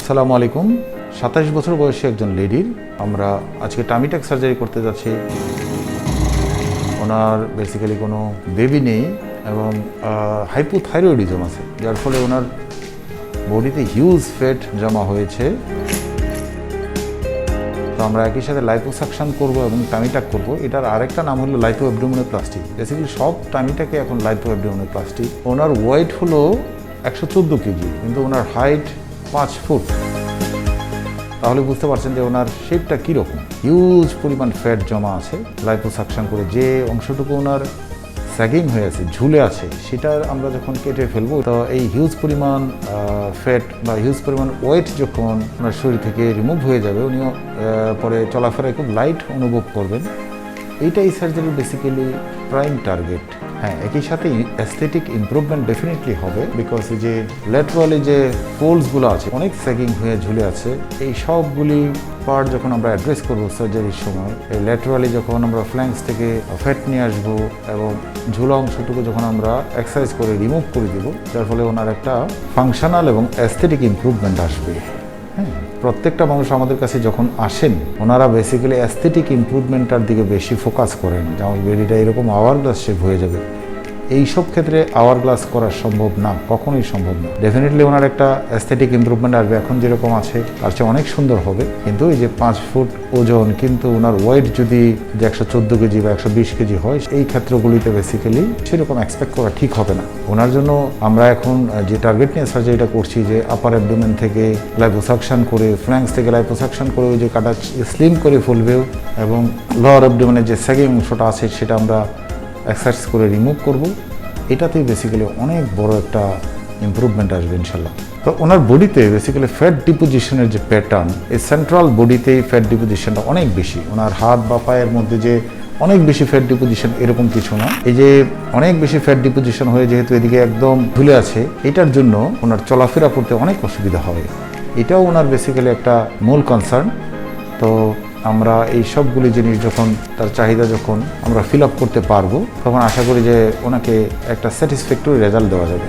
আসসালামু আলাইকুম। 27 বছর বয়সী একজন লেডির আমরা আজকে টামিটাক সার্জারি করতে যাচ্ছি। ওনার বেসিক্যালি কোনো বেবি নেই এবং হাইপোথাইরয়েডিজম আছে, যার ফলে ওনার বডিতে হিউজ ফ্যাট জমা হয়েছে। তো আমরা একই সাথে লাইপোসাকশন করব এবং টামিটাক করব। এটার আরেকটা নাম হলো লাইপো অ্যাবডোমিনোপ্লাস্টি। বেসিক্যালি সব টামিটাকে এখন লাইপো অ্যাবডোমিনোপ্লাস্টি। ওনার ওয়েট হলো 114 কেজি, কিন্তু ওনার হাইট 5 ফুট। তাহলে বুঝতে পারছেন যে ওনার শেপটা কীরকম। হিউজ পরিমাণ ফ্যাট জমা আছে। লাইপোসাকশন করে যে অংশটুকু ওনার স্যাগিং হয়ে আছে, ঝুলে আছে, সেটা আমরা যখন কেটে ফেলবো, তো এই হিউজ পরিমাণ ফ্যাট বা হিউজ পরিমাণ ওয়েট যখন ওনার শরীর থেকে রিমুভ হয়ে যাবে, উনিও পরে চলাফেরায় খুব লাইট অনুভব করবেন। এইটাই সার্জারির বেসিক্যালি প্রাইম টার্গেট। হ্যাঁ, একই সাথে অ্যাস্থেটিক ইমপ্রুভমেন্ট ডেফিনেটলি হবে, বিকজ এই যে ল্যাটারালি যে ফোল্ডসগুলো আছে, অনেক স্যাগিং হয়ে ঝুলে আছে, এই সবগুলি পার্ট যখন আমরা অ্যাড্রেস করবো সার্জারির সময়, এই ল্যাটারালি যখন আমরা ফ্ল্যাঙ্কস থেকে ফ্যাট নিয়ে আসবো এবং ঝুলা অংশটুকু যখন আমরা এক্সারসাইজ করে রিমুভ করে দেবো, যার ফলে ওনার একটা ফাংশনাল এবং অ্যাস্থেটিক ইমপ্রুভমেন্ট আসবে। হ্যাঁ, প্রত্যেকটা মানুষ আমাদের কাছে যখন আসেন, ওনারা বেসিক্যালি অ্যাস্থেটিক ইমপ্রুভমেন্টটার দিকে বেশি ফোকাস করেন, যে আমার বেডিটা এরকম আওয়ার গ্লাস শেপ হয়ে যাবে। এই সব ক্ষেত্রে আওয়ার গ্লাস করা সম্ভব না, কখনোই সম্ভব না। ডেফিনেটলি ওনার একটা অ্যাস্থেটিক ইমপ্রুভমেন্ট আসবে, এখন যেরকম আছে তার চেয়ে অনেক সুন্দর হবে। কিন্তু এই যে 5 ফুট ওজন, কিন্তু ওনার ওয়েট যদি যে 114 কেজি বা 120 কেজি হয়, এই ক্ষেত্রগুলিতে বেসিক্যালি সেরকম এক্সপেক্ট করা ঠিক হবে না। ওনার জন্য আমরা এখন যে টার্গেট নিয়ে সার্জারিটা করছি, যে আপার অ্যাবডোমেন থেকে লাইপোসাকশন করে, ফ্ল্যাঙ্কস থেকে লাইপোসাকশন করে ওই যে কাটা স্লিম করে ফেলবেও, এবং লোয়ার অ্যাবডোমেনের যে স্যাগিং অংশটা আছে সেটা আমরা এক্সারসাইজ করে রিমুভ করব। এটাতেই বেসিক্যালি অনেক বড় একটা ইমপ্রুভমেন্ট আসবে ইনশাল্লাহ। তো ওনার বডিতে বেসিক্যালি ফ্যাট ডিপোজিশনের যে প্যাটার্ন, এই সেন্ট্রাল বডিতেই ফ্যাট ডিপোজিশনটা অনেক বেশি। ওনার হাত বা পায়ের মধ্যে যে অনেক বেশি ফ্যাট ডিপোজিশন, এরকম কিছু না। এই যে অনেক বেশি ফ্যাট ডিপোজিশন হয়ে যেহেতু এদিকে একদম ঝুলে আছে, এটার জন্য ওনার চলাফেরা করতে অনেক অসুবিধা হয়। এটাও ওনার বেসিক্যালি একটা মূল কনসার্ন। তো আমরা এই সবগুলি জিনিস যখন, তার চাহিদা যখন আমরা ফিল আপ করতে পারবো, তখন আশা করি যে ওনাকে একটা স্যাটিসফ্যাক্টরি রেজাল্ট দেওয়া যাবে।